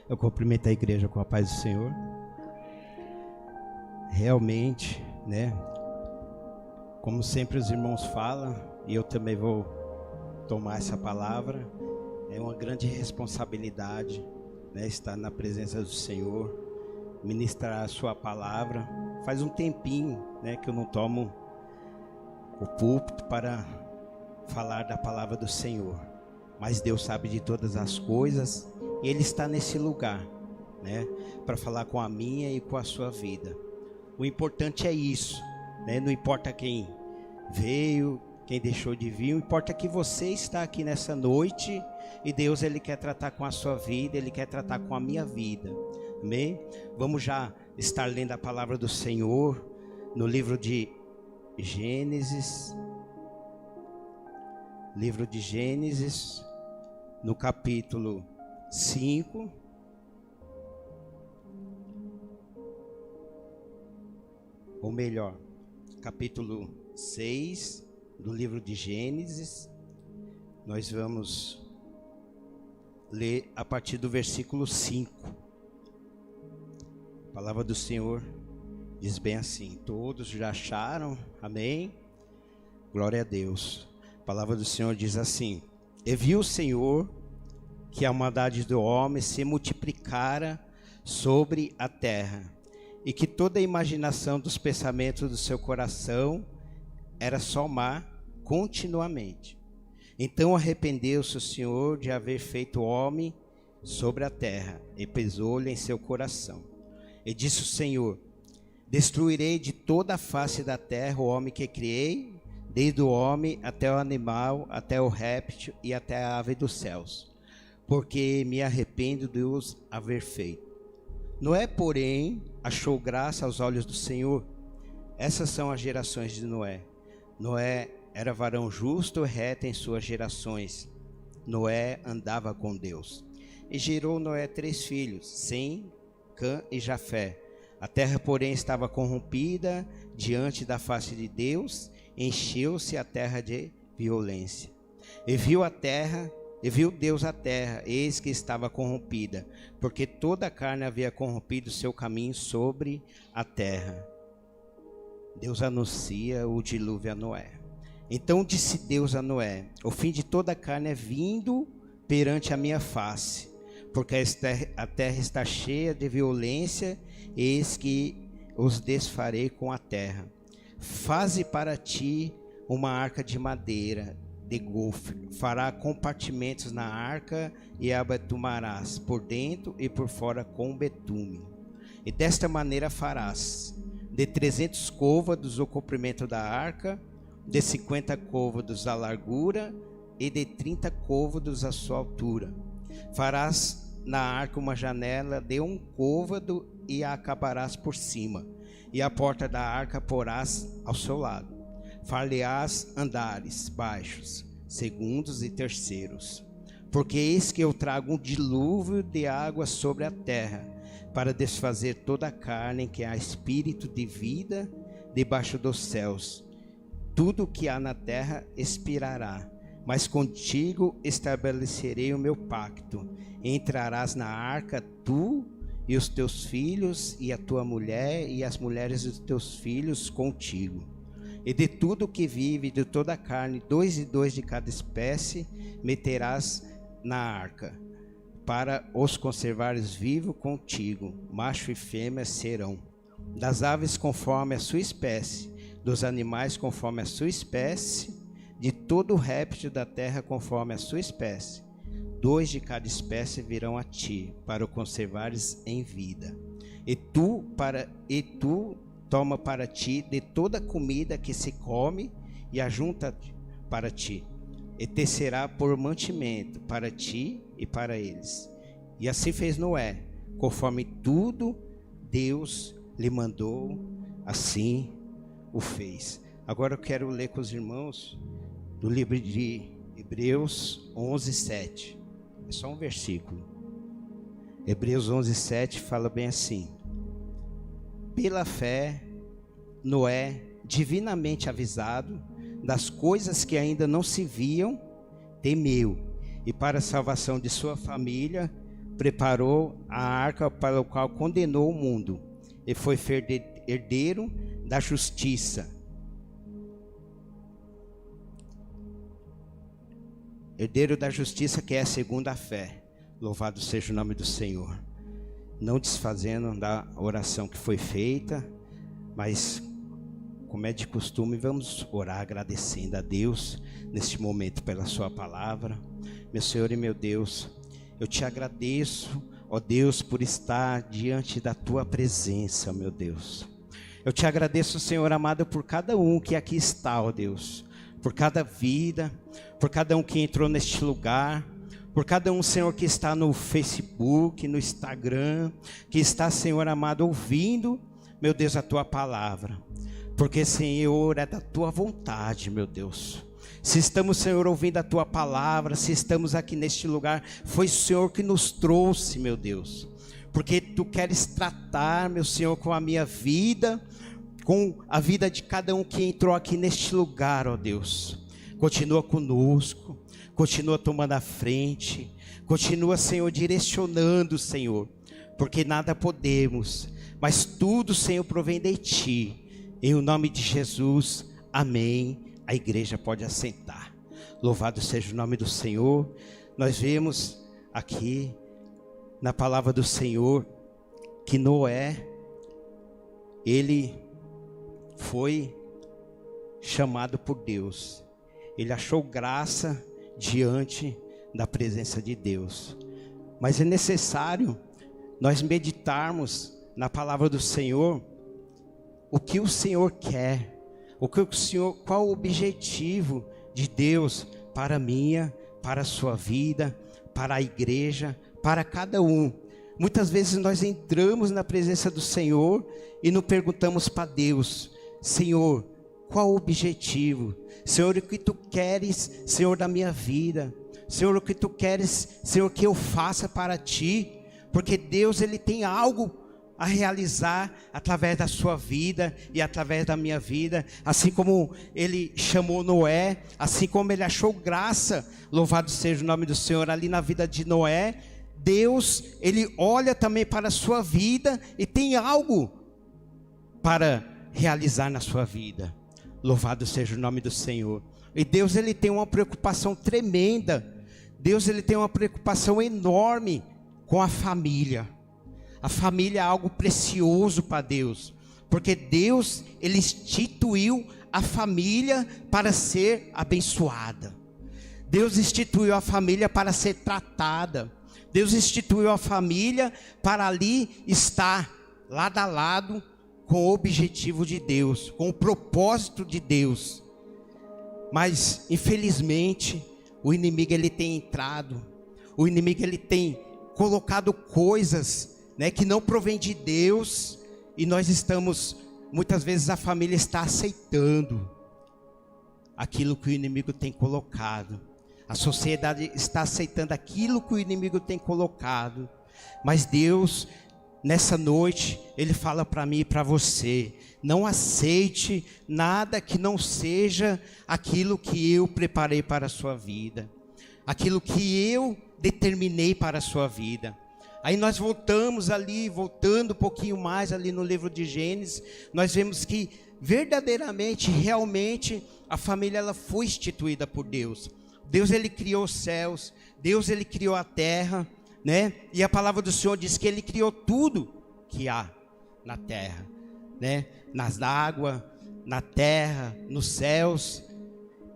Eu cumprimento a igreja com a paz do Senhor. Realmente, né? Como sempre os irmãos falam, e eu também vou tomar essa palavra, é uma grande responsabilidade, né? Estar na presença do Senhor, ministrar a sua palavra. Faz um tempinho, né, que eu não tomo o púlpito para falar da palavra do Senhor. Mas Deus sabe de todas as coisas, e Ele está nesse lugar, né, para falar com a minha e com a sua vida. O importante é isso, né? Não importa quem veio, quem deixou de vir, o importa é que você está aqui nessa noite, e Deus, Ele quer tratar com a sua vida, Ele quer tratar com a minha vida, amém? Vamos já estar lendo a palavra do Senhor no livro de Gênesis, no capítulo 5, ou melhor, capítulo 6 do livro de Gênesis. Nós vamos ler a partir do versículo 5. A palavra do Senhor diz bem assim: todos já acharam? Amém? Glória a Deus. A palavra do Senhor diz assim: e viu o Senhor que a maldade do homem se multiplicara sobre a terra, e que toda a imaginação dos pensamentos do seu coração era só má continuamente. Então arrependeu-se o Senhor de haver feito o homem sobre a terra, e pesou-lhe em seu coração. E disse o Senhor: destruirei de toda a face da terra o homem que criei, desde o homem até o animal, até o réptil e até a ave dos céus, porque me arrependo de os haver feito. Noé, porém, achou graça aos olhos do Senhor. Essas são as gerações de Noé. Noé era varão justo e reto em suas gerações. Noé andava com Deus. E gerou Noé 3 filhos, Sem, Cã e Jafé. A terra, porém, estava corrompida diante da face de Deus, encheu-se a terra de violência. E viu Deus a terra, eis que estava corrompida, porque toda a carne havia corrompido seu caminho sobre a terra. Deus anuncia o dilúvio a Noé. Então disse Deus a Noé: o fim de toda a carne é vindo perante a minha face, porque a terra está cheia de violência, eis que os desfarei com a terra. Faze para ti uma arca de madeira de gofre, fará compartimentos na arca e a betumarás por dentro e por fora com betume. E desta maneira farás: de 300 côvados o comprimento da arca, de 50 côvados a largura e de 30 côvados a sua altura. Farás na arca uma janela de 1 côvado e a acabarás por cima, e a porta da arca porás ao seu lado. Far-lhe-ás andares baixos, segundos e terceiros, porque eis que eu trago um dilúvio de água sobre a terra, para desfazer toda a carne em que há espírito de vida debaixo dos céus. Tudo o que há na terra expirará, mas contigo estabelecerei o meu pacto. Entrarás na arca, tu e os teus filhos, e a tua mulher, e as mulheres dos teus filhos contigo. E de tudo que vive, de toda a carne, 2 e 2 de cada espécie, meterás na arca, para os conservares vivos contigo, macho e fêmea serão. Das aves conforme a sua espécie, dos animais conforme a sua espécie, de todo o réptil da terra conforme a sua espécie. 2 de cada espécie virão a ti, para o conservares em vida. E tu toma para ti de toda a comida que se come, e ajunta para ti, e te será por mantimento para ti e para eles. E assim fez Noé, conforme tudo Deus lhe mandou, assim o fez. Agora eu quero ler com os irmãos do livro de Hebreus 11:7. É só um versículo. Hebreus 11:7 fala bem assim: pela fé, Noé, divinamente avisado das coisas que ainda não se viam, temeu, e para a salvação de sua família, preparou a arca para o qual condenou o mundo, e foi herdeiro da justiça. Herdeiro da justiça, que é segundo a fé. Louvado seja o nome do Senhor. Não desfazendo da oração que foi feita, mas como é de costume, vamos orar agradecendo a Deus neste momento pela sua palavra. Meu Senhor e meu Deus, eu te agradeço, ó Deus, por estar diante da tua presença, meu Deus. Eu te agradeço, Senhor amado, por cada um que aqui está, ó Deus, por cada vida, por cada um que entrou neste lugar, por cada um, Senhor, que está no Facebook, no Instagram, que está, Senhor amado, ouvindo, meu Deus, a tua palavra, porque, Senhor, é da tua vontade, meu Deus. Se estamos, Senhor, ouvindo a tua palavra, se estamos aqui neste lugar, foi o Senhor que nos trouxe, meu Deus, porque tu queres tratar, meu Senhor, com a minha vida, com a vida de cada um que entrou aqui neste lugar, ó Deus. Continua conosco, continua tomando a frente, continua, Senhor, direcionando, Senhor, porque nada podemos, mas tudo, Senhor, provém de ti. Em o nome de Jesus, amém. A igreja pode assentar. Louvado seja o nome do Senhor. Nós vemos aqui na palavra do Senhor que Noé, ele foi chamado por Deus. Ele achou graça diante da presença de Deus. Mas é necessário nós meditarmos na palavra do Senhor, o que o Senhor quer. Qual o objetivo de Deus para a minha, para a sua vida, para a igreja, para cada um. Muitas vezes nós entramos na presença do Senhor e nos perguntamos para Deus: Senhor, qual o objetivo? Senhor, o que tu queres, Senhor, da minha vida? Senhor, o que tu queres, Senhor, que eu faça para ti? Porque Deus, ele tem algo a realizar através da sua vida e através da minha vida, assim como ele chamou Noé, assim como ele achou graça, louvado seja o nome do Senhor, ali na vida de Noé. Deus, ele olha também para a sua vida e tem algo para realizar na sua vida. Louvado seja o nome do Senhor. E Deus, ele tem uma preocupação tremenda. Deus, ele tem uma preocupação enorme com a família. A família é algo precioso para Deus, porque Deus, ele instituiu a família para ser abençoada. Deus instituiu a família para ser tratada. Deus instituiu a família para ali estar lado a lado com o objetivo de Deus, com o propósito de Deus. Mas infelizmente o inimigo, ele tem entrado, o inimigo, ele tem colocado coisas, né, que não provém de Deus, e nós estamos, muitas vezes a família está aceitando aquilo que o inimigo tem colocado. A sociedade está aceitando aquilo que o inimigo tem colocado. Mas Deus, nessa noite, ele fala para mim e para você: não aceite nada que não seja aquilo que eu preparei para a sua vida, aquilo que eu determinei para a sua vida. Aí nós voltando um pouquinho mais ali no livro de Gênesis, nós vemos que verdadeiramente, realmente, a família, ela foi instituída por Deus. Deus, ele criou os céus, Deus, ele criou a terra, né? E a palavra do Senhor diz que ele criou tudo que há na terra, né? Nas águas, na terra, nos céus.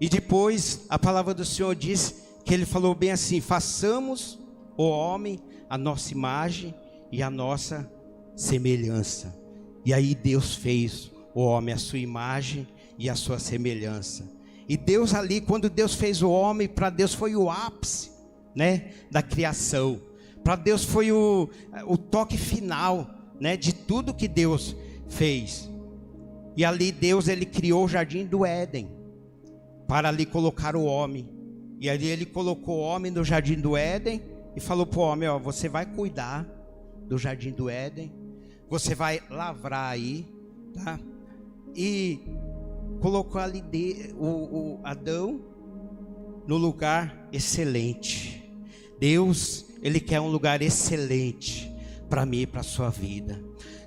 E depois a palavra do Senhor diz que ele falou bem assim: façamos o homem a nossa imagem e a nossa semelhança. E aí Deus fez o homem a sua imagem e a sua semelhança. E Deus ali, quando Deus fez o homem, para Deus foi o ápice, né, da criação. Para Deus foi o toque final, né, de tudo que Deus fez. E ali Deus, ele criou o jardim do Éden, para ali colocar o homem. E ali ele colocou o homem no jardim do Éden e falou para o homem: ó, você vai cuidar do jardim do Éden, você vai lavrar aí, tá? E colocou ali o Adão no lugar excelente. Deus, Ele quer um lugar excelente para mim e para a sua vida.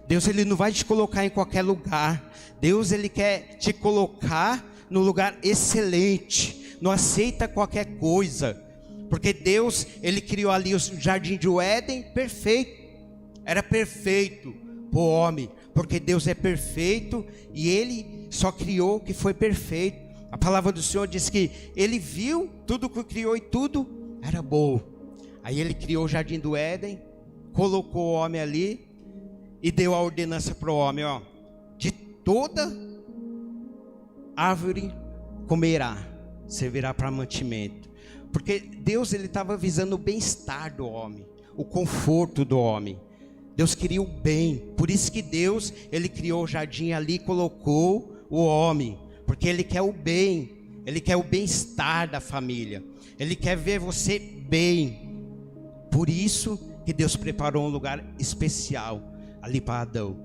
Deus, Ele não vai te colocar em qualquer lugar. Deus, Ele quer te colocar no lugar excelente. Não aceita qualquer coisa. Porque Deus, Ele criou ali o jardim do Éden perfeito. Era perfeito para o homem. Porque Deus é perfeito e Ele só criou o que foi perfeito. A palavra do Senhor diz que Ele viu tudo que criou e tudo era bom. Aí Ele criou o jardim do Éden, colocou o homem ali e deu a ordenança para o homem, ó, de toda árvore comerá, servirá para mantimento. Porque Deus, Ele estava visando o bem-estar do homem, o conforto do homem. Deus queria o bem, por isso que Deus, Ele criou o jardim ali e colocou o homem, porque Ele quer o bem, Ele quer o bem-estar da família, Ele quer ver você bem. Por isso que Deus preparou um lugar especial ali para Adão.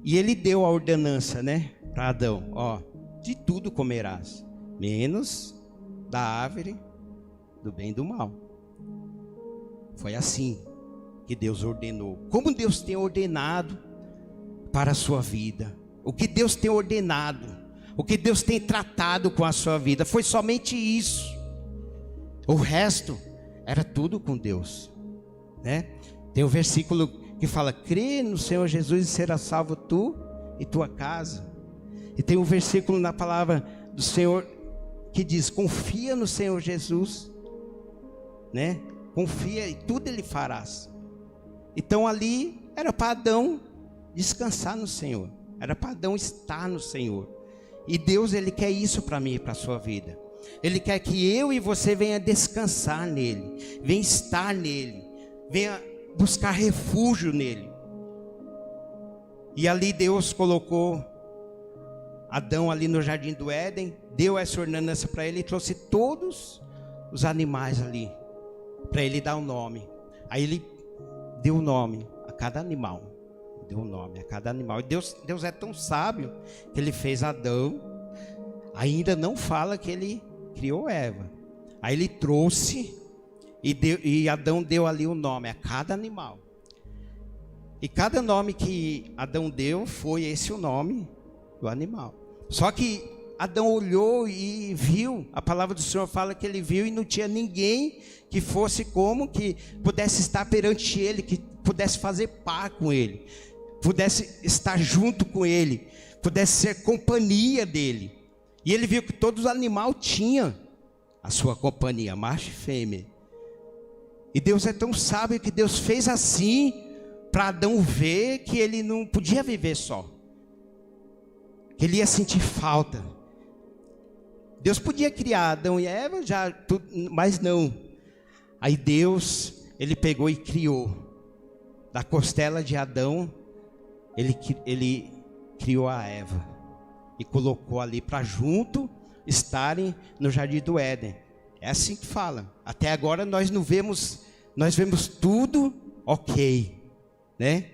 E Ele deu a ordenança, né, para Adão, ó, de tudo comerás, menos da árvore do bem e do mal. Foi assim que Deus ordenou. Como Deus tem ordenado para a sua vida, o que Deus tem ordenado, o que Deus tem tratado com a sua vida, foi somente isso. O resto era tudo com Deus, né? Tem um versículo que fala: crê no Senhor Jesus e será salvo tu e tua casa. E tem um versículo na palavra do Senhor que diz: confia no Senhor Jesus, né? Confia e tudo Ele farás. Então ali era para Adão descansar no Senhor, era para Adão estar no Senhor. E Deus, Ele quer isso para mim e para a sua vida. Ele quer que eu e você venha descansar nele, venha estar nele, venha buscar refúgio nele. E ali Deus colocou Adão ali no jardim do Éden, deu essa ordenança para ele e trouxe todos os animais ali, para ele dar um nome. Aí ele deu um nome a cada animal, deu um nome a cada animal. E Deus é tão sábio que Ele fez Adão, ainda não fala que Ele criou Eva. Aí Ele trouxe e Adão deu ali o nome a cada animal. E cada nome que Adão deu foi esse o nome do animal. Só que Adão olhou e viu, a palavra do Senhor fala que ele viu e não tinha ninguém que fosse como, que pudesse estar perante ele, que pudesse fazer par com ele, pudesse estar junto com ele, pudesse ser companhia dele. E ele viu que todos os animais tinham a sua companhia, macho e fêmea. E Deus é tão sábio que Deus fez assim para Adão ver que ele não podia viver só, que ele ia sentir falta. Deus podia criar Adão e Eva, mas não. Aí Deus, Ele pegou e criou. Da costela de Adão, Ele criou a Eva. E colocou ali para junto estarem no jardim do Éden. É assim que fala. Até agora nós vemos tudo ok, né?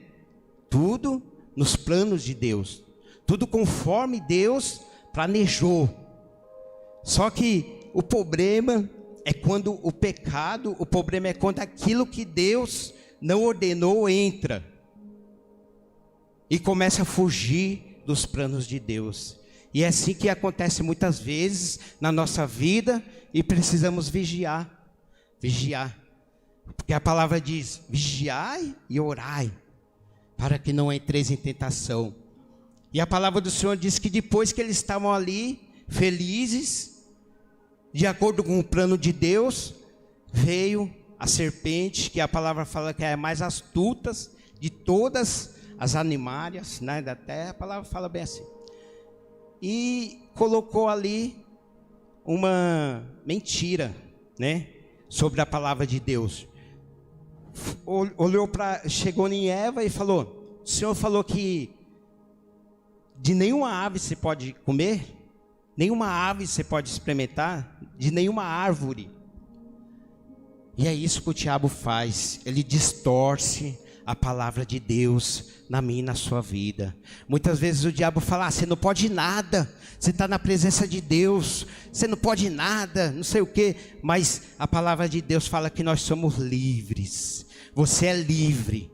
Tudo nos planos de Deus. Tudo conforme Deus planejou. Só que o problema é quando o pecado, o problema é quando aquilo que Deus não ordenou entra e começa a fugir dos planos de Deus. E é assim que acontece muitas vezes na nossa vida e precisamos vigiar. Porque a palavra diz: vigiai e orai, para que não entreis em tentação. E a palavra do Senhor diz que depois que eles estavam ali, felizes, de acordo com o plano de Deus, veio a serpente, que a palavra fala que é a mais astuta de todas as animárias, né, da terra. A palavra fala bem assim. E colocou ali uma mentira, né, sobre a palavra de Deus. Chegou em Eva e falou: o Senhor falou que de nenhuma ave você pode comer, nenhuma ave você pode experimentar, de nenhuma árvore. E é isso que o diabo faz. Ele distorce a palavra de Deus na minha e na sua vida. Muitas vezes o diabo fala, você não pode nada, você está na presença de Deus, você não pode nada, não sei o quê. Mas a palavra de Deus fala que nós somos livres, você é livre.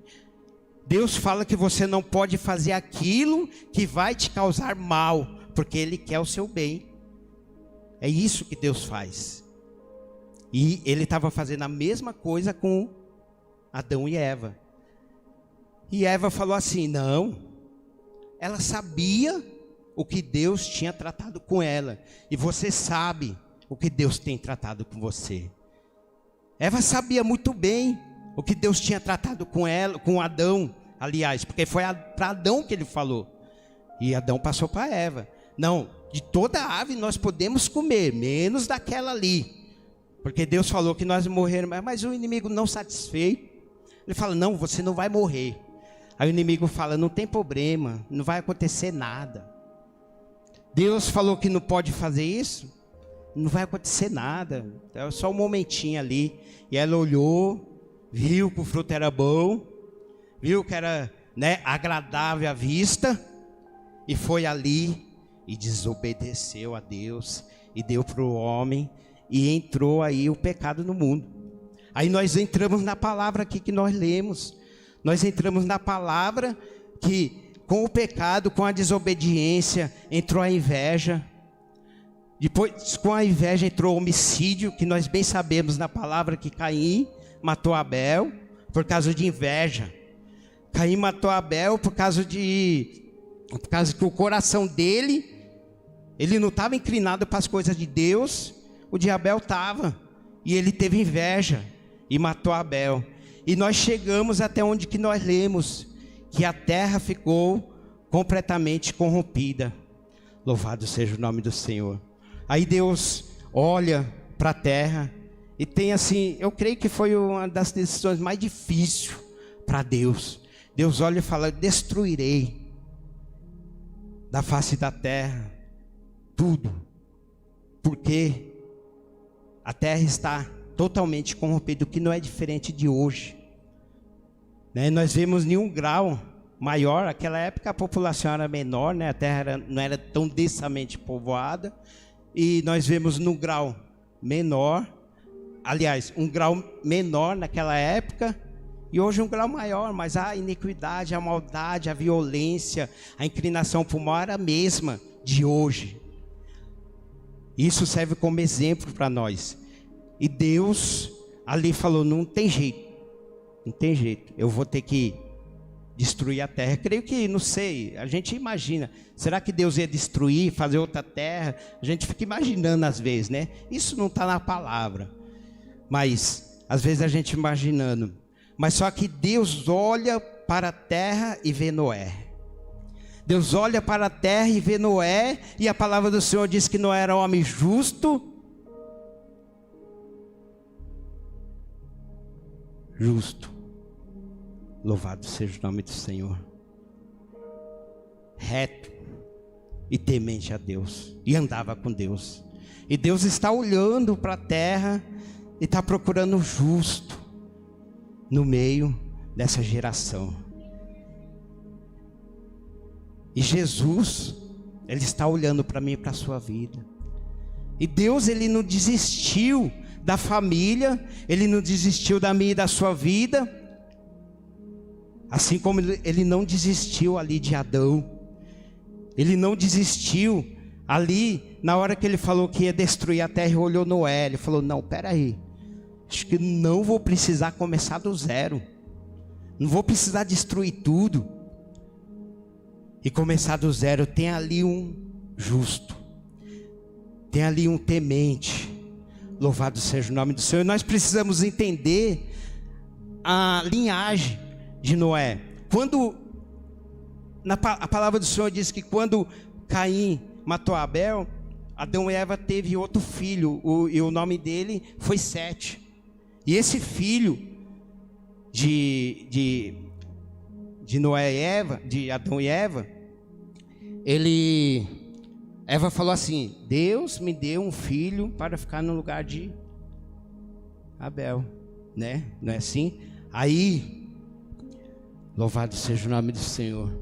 Deus fala que você não pode fazer aquilo que vai te causar mal, porque Ele quer o seu bem. É isso que Deus faz. E Ele estava fazendo a mesma coisa com Adão e Eva. E Eva falou assim, não. Ela sabia o que Deus tinha tratado com ela. E você sabe o que Deus tem tratado com você. Eva sabia muito bem o que Deus tinha tratado com ela, com Adão, aliás, porque foi para Adão que Ele falou. E Adão passou para Eva. Não, de toda ave nós podemos comer, menos daquela ali. Porque Deus falou que nós morreremos, mas o inimigo não satisfeito, ele fala, não, você não vai morrer. Aí o inimigo fala, não tem problema, não vai acontecer nada. Deus falou que não pode fazer isso, não vai acontecer nada, é só um momentinho ali. E ela olhou, viu que o fruto era bom, viu que era, né, agradável à vista, e foi ali e desobedeceu a Deus, e deu para o homem, e entrou aí o pecado no mundo. Aí nós entramos na palavra aqui que nós lemos, nós entramos na palavra que com o pecado, com a desobediência, entrou a inveja. Depois com a inveja entrou o homicídio, que nós bem sabemos na palavra que Caim matou Abel por causa de inveja. Caim matou Abel por causa que o coração dele, ele não estava inclinado para as coisas de Deus, o de Abel estava, e ele teve inveja e matou Abel. E nós chegamos até onde que nós lemos, que a terra ficou completamente corrompida. Louvado seja o nome do Senhor. Aí Deus olha para a terra e tem assim, eu creio que foi uma das decisões mais difíceis para Deus. Deus olha e fala, destruirei da face da terra tudo, porque a terra está totalmente corrompida, o que não é diferente de hoje, né? Nós vemos em um grau maior, naquela época a população era menor, né? A terra não era tão densamente povoada, e nós vemos no grau menor, aliás, um grau menor naquela época, e hoje um grau maior, mas a iniquidade, a maldade, a violência, a inclinação para o mal era a mesma de hoje. Isso serve como exemplo para nós. E Deus ali falou, não tem jeito, eu vou ter que destruir a terra. Creio que, não sei, a gente imagina, será que Deus ia destruir, fazer outra terra? A gente fica imaginando às vezes, né? Isso não está na palavra, mas às vezes a gente imaginando. Mas só que Deus olha para a terra e vê Noé. Deus olha para a terra e vê Noé, e a palavra do Senhor diz que Noé era um homem justo. Louvado seja o nome do Senhor. Reto e temente a Deus, e andava com Deus. E Deus está olhando para a terra e está procurando o justo no meio dessa geração. E Jesus, Ele está olhando para mim e para a sua vida. E Deus, Ele não desistiu da família, Ele não desistiu da minha e da sua vida, assim como Ele não desistiu ali de Adão. Ele não desistiu ali, na hora que Ele falou que ia destruir a terra, e olhou Noé, Ele falou, não, peraí, acho que não vou precisar começar do zero, não vou precisar destruir tudo e começar do zero. Tem ali um justo, tem ali um temente. Louvado seja o nome do Senhor. Nós precisamos entender a linhagem de Noé. Quando a palavra do Senhor diz que quando Caim matou Abel, Adão e Eva teve outro filho, e o nome dele foi Sete. E esse filho de Noé e Eva, de Adão e Eva, Eva falou assim, Deus me deu um filho para ficar no lugar de Abel, né? Não é assim? Aí Louvado seja o nome do Senhor.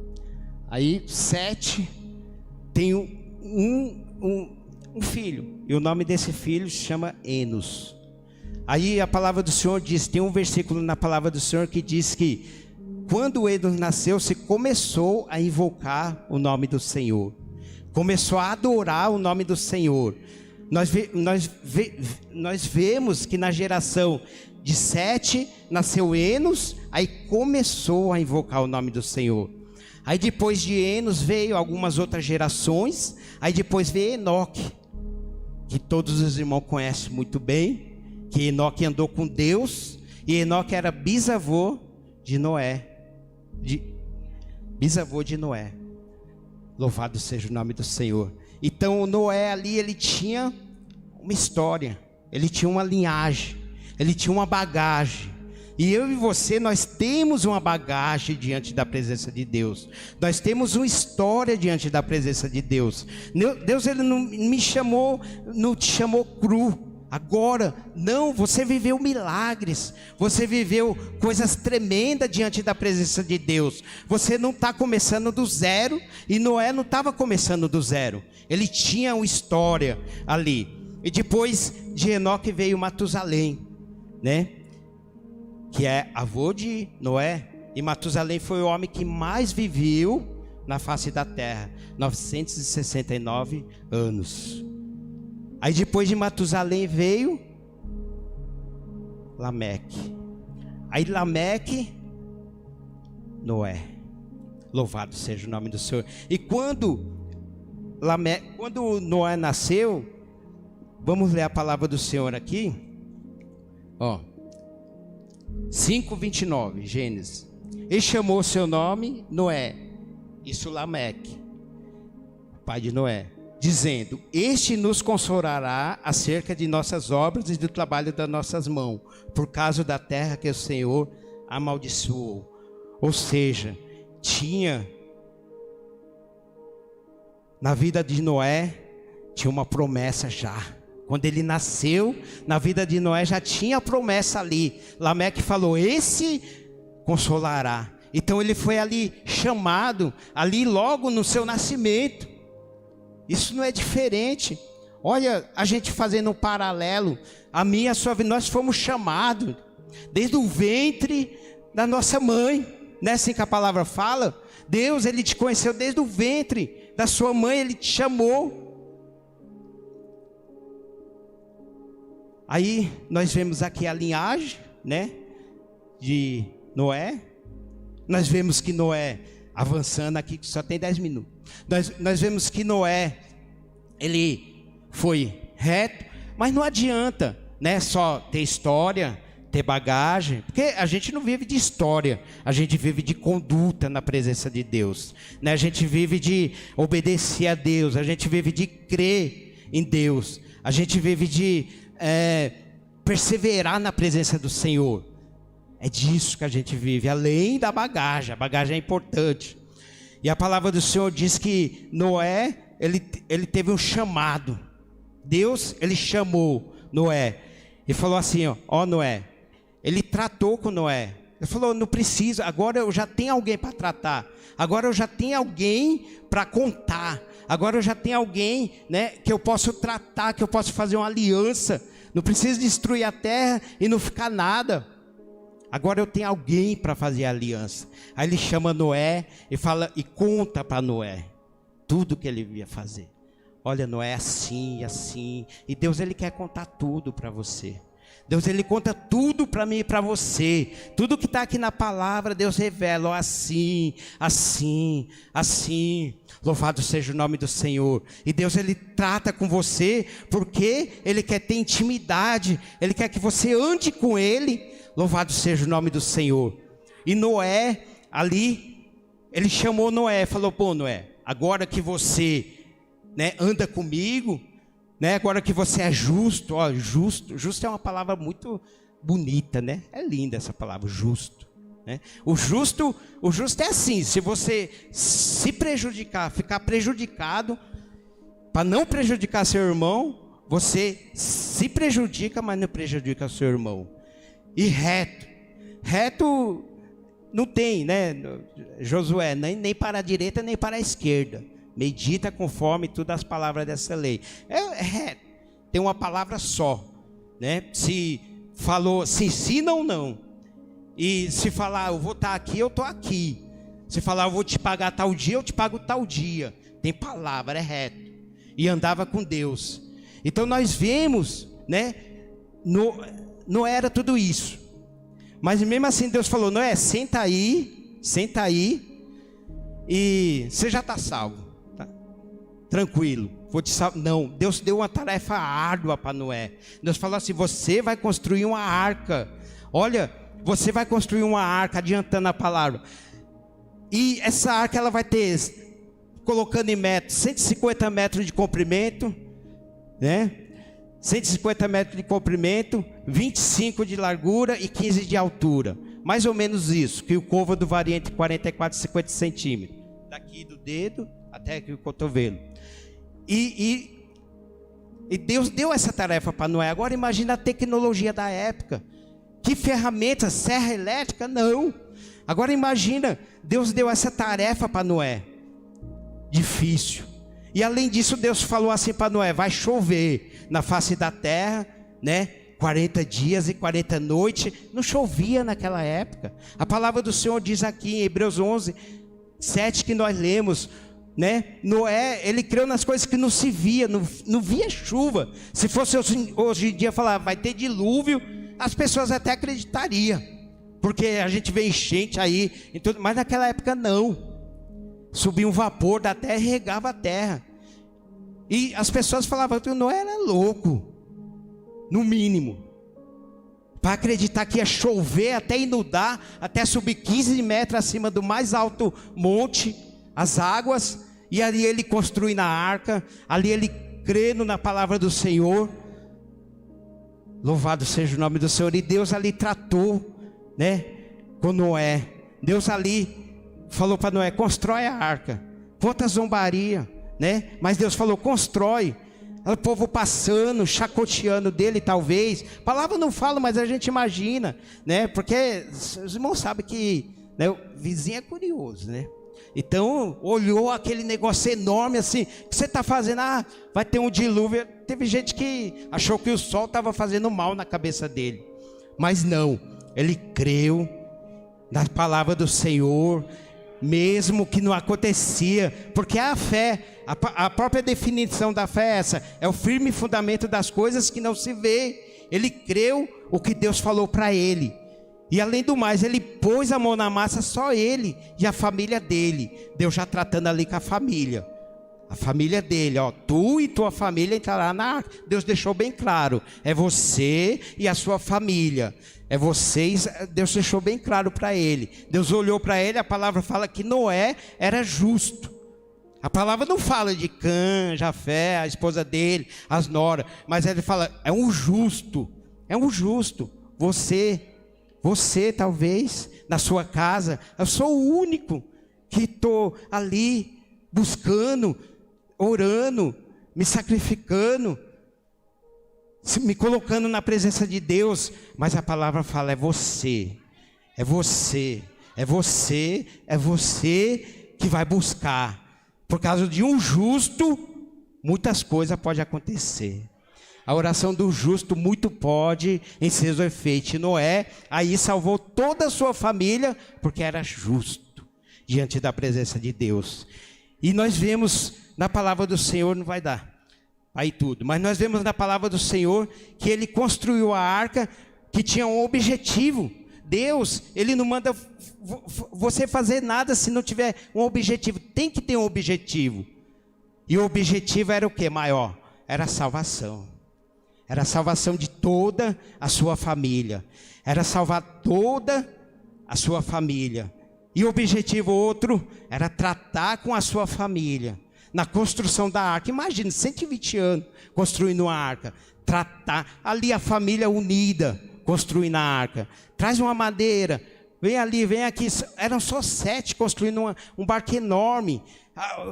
Aí Sete tem um filho, e o nome desse filho se chama Enos. Aí a palavra do Senhor diz, tem um versículo na palavra do Senhor que diz que quando Enos nasceu, se começou a invocar o nome do Senhor, começou a adorar o nome do Senhor. Nós vemos que na geração de Sete nasceu Enos, aí começou a invocar o nome do Senhor. Aí depois de Enos veio algumas outras gerações, aí depois veio Enoque, que todos os irmãos conhecem muito bem, que Enoque andou com Deus, e Enoque era bisavô de Noé. Bisavô de Noé. Louvado seja o nome do Senhor. Então Noé ali, ele tinha uma história, ele tinha uma linhagem, ele tinha uma bagagem. E eu e você, nós temos uma bagagem diante da presença de Deus. Nós temos uma história diante da presença de Deus. Deus, ele não me chamou, não te chamou cru. Agora, não, você viveu milagres, você viveu coisas tremendas diante da presença de Deus. Você não está começando do zero, e Noé não estava começando do zero. Ele tinha uma história ali. E depois de Enoque veio Matusalém, né? Que é avô de Noé. E Matusalém foi o homem que mais viveu na face da terra, 969 anos. Aí depois de Matusalém veio Lameque. Aí Lameque, Noé. Louvado seja o nome do Senhor. E quando Noé nasceu, vamos ler a palavra do Senhor aqui. Ó, 5:29, Gênesis. Ele chamou seu nome Noé, isso Lameque, pai de Noé, dizendo: este nos consolará acerca de nossas obras e do trabalho das nossas mãos, por causa da terra que o Senhor amaldiçoou. Ou seja, tinha na vida de Noé, tinha uma promessa já. Quando ele nasceu, na vida de Noé já tinha a promessa ali. Lameque falou: esse consolará. Então ele foi ali chamado, ali logo no seu nascimento. Isso não é diferente. Olha, a gente fazendo um paralelo, a minha e a sua vida, nós fomos chamados desde o ventre da nossa mãe. Não é assim que a palavra fala? Deus, ele te conheceu desde o ventre da sua mãe, ele te chamou. Aí nós vemos aqui a linhagem, né, de Noé. Nós vemos que Noé, avançando aqui, que só tem 10 minutos. Nós vemos que Noé, ele foi reto, mas não adianta, né, só ter história, ter bagagem, porque a gente não vive de história, a gente vive de conduta na presença de Deus, né? A gente vive de obedecer a Deus, a gente vive de crer em Deus, a gente vive de perseverar na presença do Senhor. É disso que a gente vive, além da bagagem. A bagagem é importante. E a palavra do Senhor diz que Noé, ele teve um chamado. Deus, ele chamou Noé e falou assim: ó Noé, ele tratou com Noé. Ele falou: não precisa, agora eu já tenho alguém para tratar, agora eu já tenho alguém para contar, agora eu já tenho alguém, né, que eu posso tratar, que eu posso fazer uma aliança. Não preciso destruir a terra e não ficar nada. Agora eu tenho alguém para fazer a aliança. Aí ele chama Noé e fala, e conta para Noé tudo que ele ia fazer. Olha, Noé, assim, assim. E Deus, ele quer contar tudo para você. Deus, ele conta tudo para mim e para você. Tudo que está aqui na palavra, Deus revela, ó, assim, assim, assim. Louvado seja o nome do Senhor. E Deus, ele trata com você porque ele quer ter intimidade. Ele quer que você ande com ele. Louvado seja o nome do Senhor. E Noé, ali, ele chamou Noé, falou: pô, Noé, agora que você, né, anda comigo, né, agora que você é justo, ó, justo é uma palavra muito bonita, né? É linda essa palavra, justo, né? O justo é assim: se você se prejudicar, ficar prejudicado, para não prejudicar seu irmão, você se prejudica, mas não prejudica seu irmão. E reto não tem, né, Josué, nem para a direita nem para a esquerda. Medita conforme todas as palavras dessa lei. Tem uma palavra só, né? Se falou, se ensina ou não. E se falar, eu vou estar aqui, eu estou aqui. Se falar, eu vou te pagar tal dia, eu te pago tal dia. Tem palavra, é reto. E andava com Deus. Então nós vemos, né? Não era tudo isso. Mas mesmo assim Deus falou, Noé, senta aí. E você já está salvo. Tá? Tranquilo. Vou te salvar. Não, Deus deu uma tarefa árdua para Noé. Deus falou assim, você vai construir uma arca. Olha, você vai construir uma arca, adiantando a palavra. E essa arca ela vai ter, colocando em metros, 150 metros de comprimento, né? 150 metros de comprimento, 25 de largura e 15 de altura. Mais ou menos isso, que o côvado varia entre 44 e 50 centímetros. Daqui do dedo até aqui o cotovelo. E Deus deu essa tarefa para Noé. Agora imagina a tecnologia da época. Que ferramenta? Serra elétrica? Não. Agora imagina, Deus deu essa tarefa para Noé. Difícil. E além disso, Deus falou assim para Noé, vai chover na face da terra, né? 40 dias e 40 noites. Não chovia naquela época. A palavra do Senhor diz aqui em Hebreus 11, 7 que nós lemos, né? Noé, ele creu nas coisas que não se via, não via chuva. Se fosse hoje em dia falar, vai ter dilúvio, as pessoas até acreditariam, porque a gente vê enchente aí, mas naquela época não. Subia um vapor da terra e regava a terra. E as pessoas falavam que Noé era louco, no mínimo, para acreditar que ia chover até inundar, até subir 15 metros acima do mais alto monte, as águas, e ali ele construindo a arca, ali ele crendo na palavra do Senhor. Louvado seja o nome do Senhor. E Deus ali tratou, né, com Noé. Deus ali falou para Noé, constrói a arca. Quanta zombaria, né? Mas Deus falou, constrói. O povo passando, chacoteando dele talvez. A palavra não fala, mas a gente imagina, né? Porque os irmãos sabem que, né, o vizinho é curioso, né? Então olhou aquele negócio enorme assim, o que você está fazendo? Ah, vai ter um dilúvio. Teve gente que achou que o sol estava fazendo mal na cabeça dele, mas não, ele creu na palavra do Senhor, mesmo que não acontecia, porque a fé, a própria definição da fé é essa, é o firme fundamento das coisas que não se vê. Ele creu o que Deus falou para ele. E além do mais, ele pôs a mão na massa, só ele e a família dele. Deus já tratando ali com a família. A família dele, ó, tu e tua família entrará na arca. Deus deixou bem claro, é você e a sua família. É vocês, Deus deixou bem claro para ele. Deus olhou para ele, a palavra fala que Noé era justo. A palavra não fala de Cã, Jafé, a esposa dele, as noras. Mas ele fala, é um justo. Você talvez, na sua casa, eu sou o único que estou ali buscando, orando, me sacrificando, me colocando na presença de Deus. Mas a palavra fala, é você que vai buscar. Por causa de um justo, muitas coisas podem acontecer. A oração do justo muito pode em seus efeitos. Noé aí salvou toda a sua família, porque era justo diante da presença de Deus. E nós vemos na palavra do Senhor, não vai dar aí tudo, mas nós vemos na palavra do Senhor que ele construiu a arca que tinha um objetivo. Deus, ele não manda você fazer nada se não tiver um objetivo. Tem que ter um objetivo. E o objetivo era o que maior? Era a salvação. Era a salvação de toda a sua família. Era salvar toda a sua família. E o objetivo outro era tratar com a sua família. Na construção da arca. Imagina, 120 anos construindo uma arca. Tratar ali a família unida, construindo a arca. Traz uma madeira. Vem ali, vem aqui. Eram só 7 construindo um barco enorme.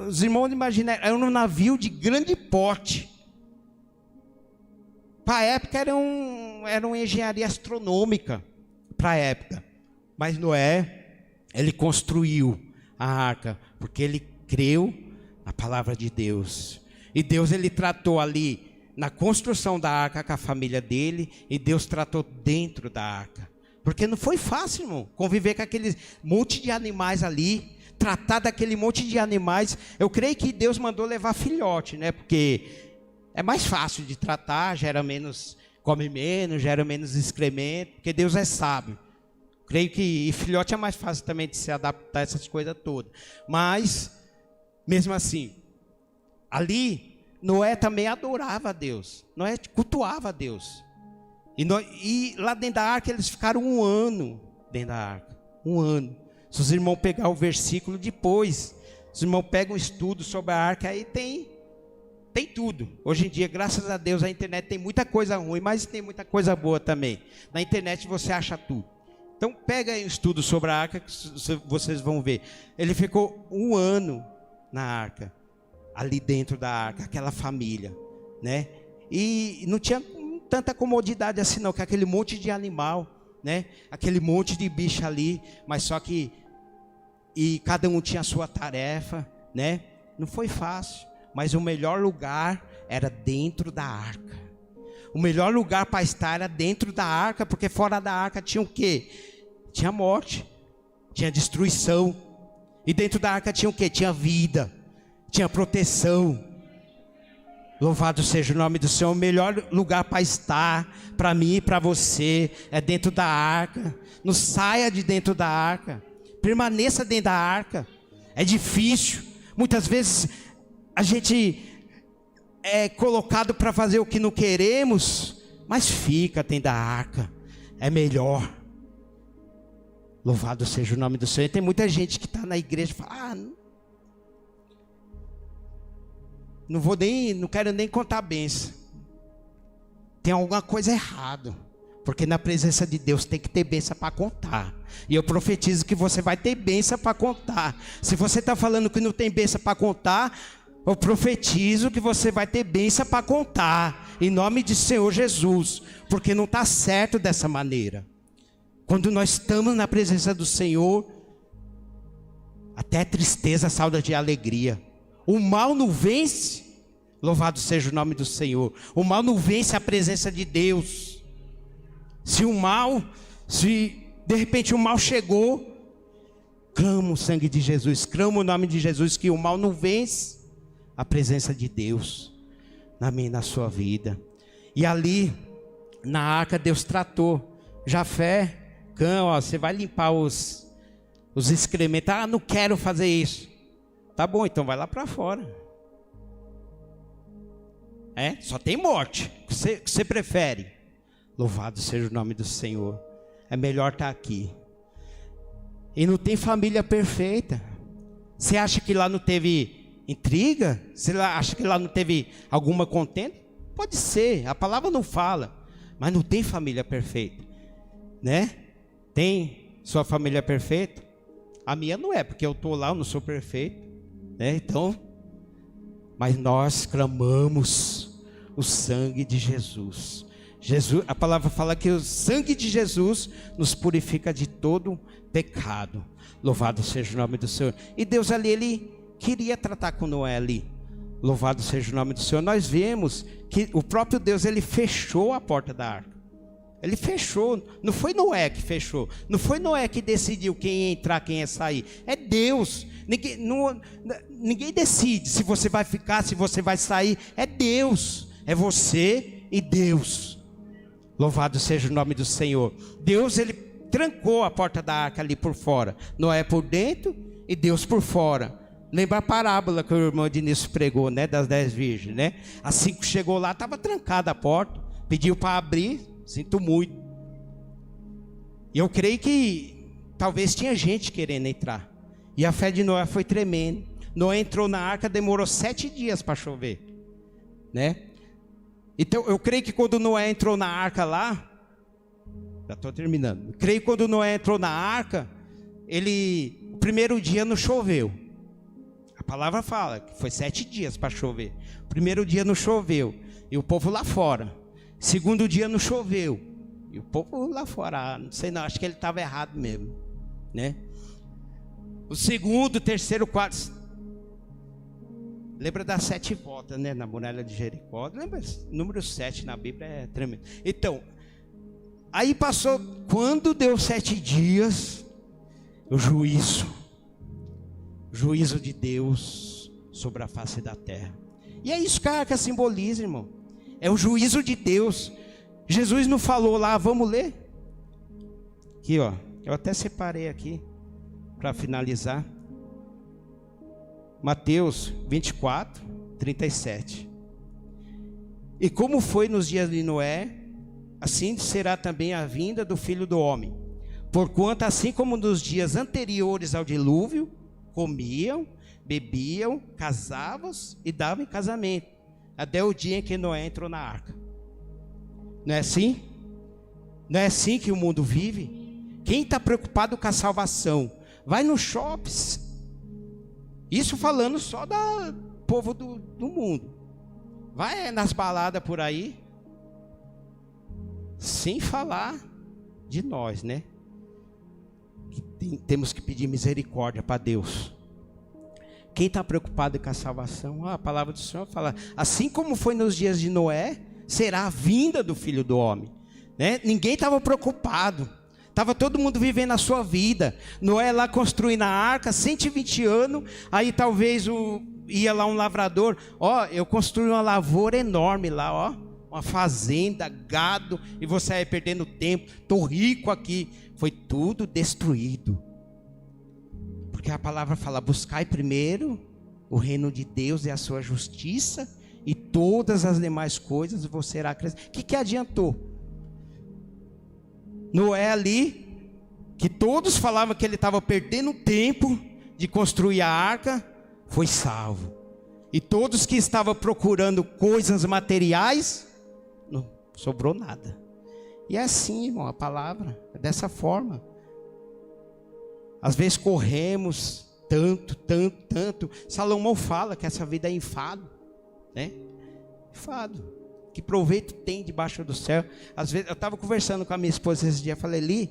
Os irmãos imaginam, era um navio de grande porte. Para a época era uma engenharia astronômica, para a época. Mas Noé ele construiu a arca, porque ele creu na palavra de Deus. E Deus, ele tratou ali na construção da arca com a família dele, e Deus tratou dentro da arca. Porque não foi fácil, irmão, conviver com aquele monte de animais ali, tratar daquele monte de animais. Eu creio que Deus mandou levar filhote, né? Porque é mais fácil de tratar, gera menos, come menos, gera menos excremento, porque Deus é sábio. Creio que filhote é mais fácil também de se adaptar a essas coisas todas. Mas, mesmo assim, ali, Noé também adorava a Deus. Noé cultuava a Deus. E lá dentro da arca, eles ficaram 1 ano dentro da arca. 1 ano. Se os irmãos pegar o versículo depois, os irmãos pegam um estudo sobre a arca, aí tem tudo. Hoje em dia, graças a Deus, a internet tem muita coisa ruim, mas tem muita coisa boa também. Na internet você acha tudo. Então pega aí um estudo sobre a arca, que vocês vão ver. Ele ficou 1 ano na arca, ali dentro da arca, aquela família, né? E não tinha tanta comodidade assim não, que aquele monte de animal, né? Aquele monte de bicho ali, mas só que e cada um tinha a sua tarefa, né? Não foi fácil, mas o melhor lugar era dentro da arca. O melhor lugar para estar era dentro da arca, porque fora da arca tinha o quê? Tinha morte, tinha destruição. E dentro da arca tinha o quê? Tinha vida, tinha proteção. Louvado seja o nome do Senhor. O melhor lugar para estar, para mim e para você, é dentro da arca. Não saia de dentro da arca, permaneça dentro da arca. É difícil, muitas vezes a gente é colocado para fazer o que não queremos, mas fica dentro da arca, é melhor. Louvado seja o nome do Senhor. E tem muita gente que está na igreja e fala: não quero nem contar a bênção. Tem alguma coisa errada, porque na presença de Deus tem que ter bênção para contar. E eu profetizo que você vai ter bênção para contar. Se você está falando que não tem bênção para contar, eu profetizo que você vai ter bênção para contar, em nome de Senhor Jesus, porque não está certo dessa maneira. Quando nós estamos na presença do Senhor, até tristeza salda de alegria. O mal não vence, louvado seja o nome do Senhor. O mal não vence a presença de Deus. Se de repente o mal chegou, clama o sangue de Jesus, clama o nome de Jesus, que o mal não vence a presença de Deus na minha e na sua vida. E ali na arca Deus tratou Jafé, Cã, ó, você vai limpar os excrementos. Não quero fazer isso. Tá bom, então vai lá para fora. Só tem morte. O que você prefere? Louvado seja o nome do Senhor. É melhor estar aqui. E não tem família perfeita. Você acha que lá não teve intriga? Você acha que lá não teve alguma contenda? Pode ser, a palavra não fala. Mas não tem família perfeita, né? Tem sua família perfeita? A minha não é, porque eu estou lá, eu não sou perfeito, né? Então, mas nós clamamos o sangue de Jesus. A palavra fala que o sangue de Jesus nos purifica de todo pecado. Louvado seja o nome do Senhor. E Deus ali, Ele queria tratar com Noé ali. Louvado seja o nome do Senhor. Nós vemos que o próprio Deus, Ele fechou a porta da arca. Ele fechou, não foi Noé que fechou, não foi Noé que decidiu quem ia entrar, quem ia sair, é Deus. Ninguém decide se você vai ficar, se você vai sair, é Deus, é você e Deus. Louvado seja o nome do Senhor. Deus, Ele trancou a porta da arca ali por fora, Noé por dentro e Deus por fora. Lembra a parábola que o irmão Diniz pregou, né, das 10 virgens, né? Assim que chegou lá, estava trancada a porta, pediu para abrir. Sinto muito. E eu creio que talvez tinha gente querendo entrar. E a fé de Noé foi tremenda. Noé entrou na arca, demorou 7 dias para chover, né? Então eu creio que quando Noé entrou na arca lá, já estou terminando. Eu creio que quando Noé entrou na arca, o primeiro dia não choveu. A palavra fala que foi 7 dias para chover. O primeiro dia não choveu. E o povo lá fora. Segundo dia não choveu. E o povo lá fora, não sei não, acho que ele estava errado mesmo, né? O segundo, terceiro, quarto. Lembra das 7 voltas, né? Na muralha de Jericó. Lembra? Número 7 na Bíblia é tremendo. Então, aí passou, quando deu 7 dias, o juízo de Deus sobre a face da terra. E é isso que a arca simboliza, irmão. É o juízo de Deus. Jesus não falou lá, vamos ler? Aqui, ó. Eu até separei aqui para finalizar. Mateus 24, 37. E como foi nos dias de Noé, assim será também a vinda do Filho do Homem. Porquanto assim como nos dias anteriores ao dilúvio, comiam, bebiam, casavam-se e davam em casamento, até o dia em que Noé entrou na arca. Não é assim? Não é assim que o mundo vive? Quem está preocupado com a salvação, vai nos shoppings. Isso falando só do povo do mundo. Vai nas baladas por aí, sem falar de nós, né? Temos que pedir misericórdia para Deus. Quem está preocupado com a salvação, a palavra do Senhor fala, assim como foi nos dias de Noé, será a vinda do Filho do Homem, né? Ninguém estava preocupado, estava todo mundo vivendo a sua vida. Noé lá construindo a arca, 120 anos, aí talvez ia lá um lavrador, ó, eu construí uma lavoura enorme lá, ó, uma fazenda, gado, e você aí perdendo tempo, estou rico aqui. Foi tudo destruído. Porque a palavra fala, buscai primeiro o reino de Deus e a sua justiça, e todas as demais coisas você será acrescentada. O que adiantou? Noé ali, que todos falavam que ele estava perdendo tempo de construir a arca, foi salvo. E todos que estavam procurando coisas materiais, não sobrou nada. E é assim, irmão, a palavra é dessa forma. Às vezes corremos tanto. Salomão fala que essa vida é enfado, né? Enfado. Que proveito tem debaixo do céu? Às vezes eu estava conversando com a minha esposa esse dia, falei, Li,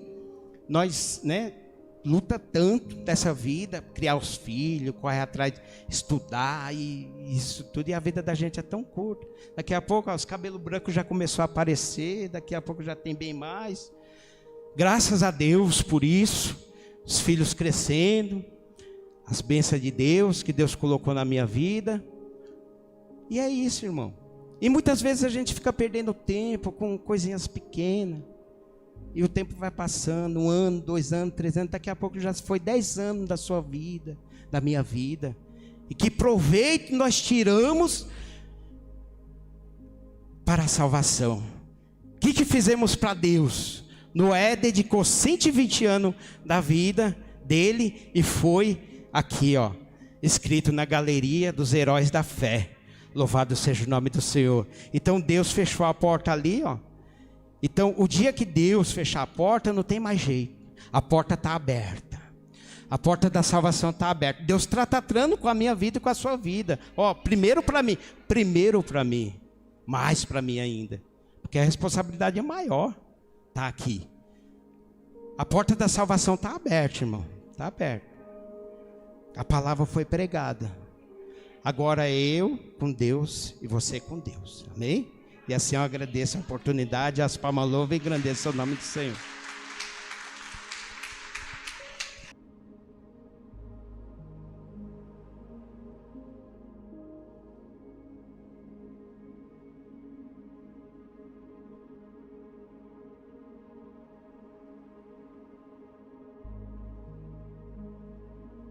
nós, né, luta tanto dessa vida, criar os filhos, correr atrás de estudar e isso tudo, e a vida da gente é tão curta. Daqui a pouco, ó, os cabelos brancos já começou a aparecer, daqui a pouco já tem bem mais. Graças a Deus por isso, os filhos crescendo, as bênçãos de Deus que Deus colocou na minha vida. E é isso, irmão. E muitas vezes a gente fica perdendo tempo com coisinhas pequenas. E o tempo vai passando, 1 ano, 2 anos, 3 anos, daqui a pouco já foi 10 anos da sua vida, da minha vida. E que proveito nós tiramos para a salvação? O que fizemos para Deus? Noé dedicou 120 anos da vida dele e foi aqui, ó, escrito na galeria dos heróis da fé. Louvado seja o nome do Senhor. Então Deus fechou a porta ali, ó. Então, o dia que Deus fechar a porta, não tem mais jeito. A porta está aberta. A porta da salvação está aberta. Deus está tratando com a minha vida e com a sua vida. Ó, primeiro para mim, mais para mim ainda. Porque a responsabilidade é maior. Está aqui. A porta da salvação está aberta, irmão. Está aberta. A palavra foi pregada. Agora eu com Deus e você com Deus. Amém? E assim eu agradeço a oportunidade, as palmas louvam e engrandeço o nome do Senhor.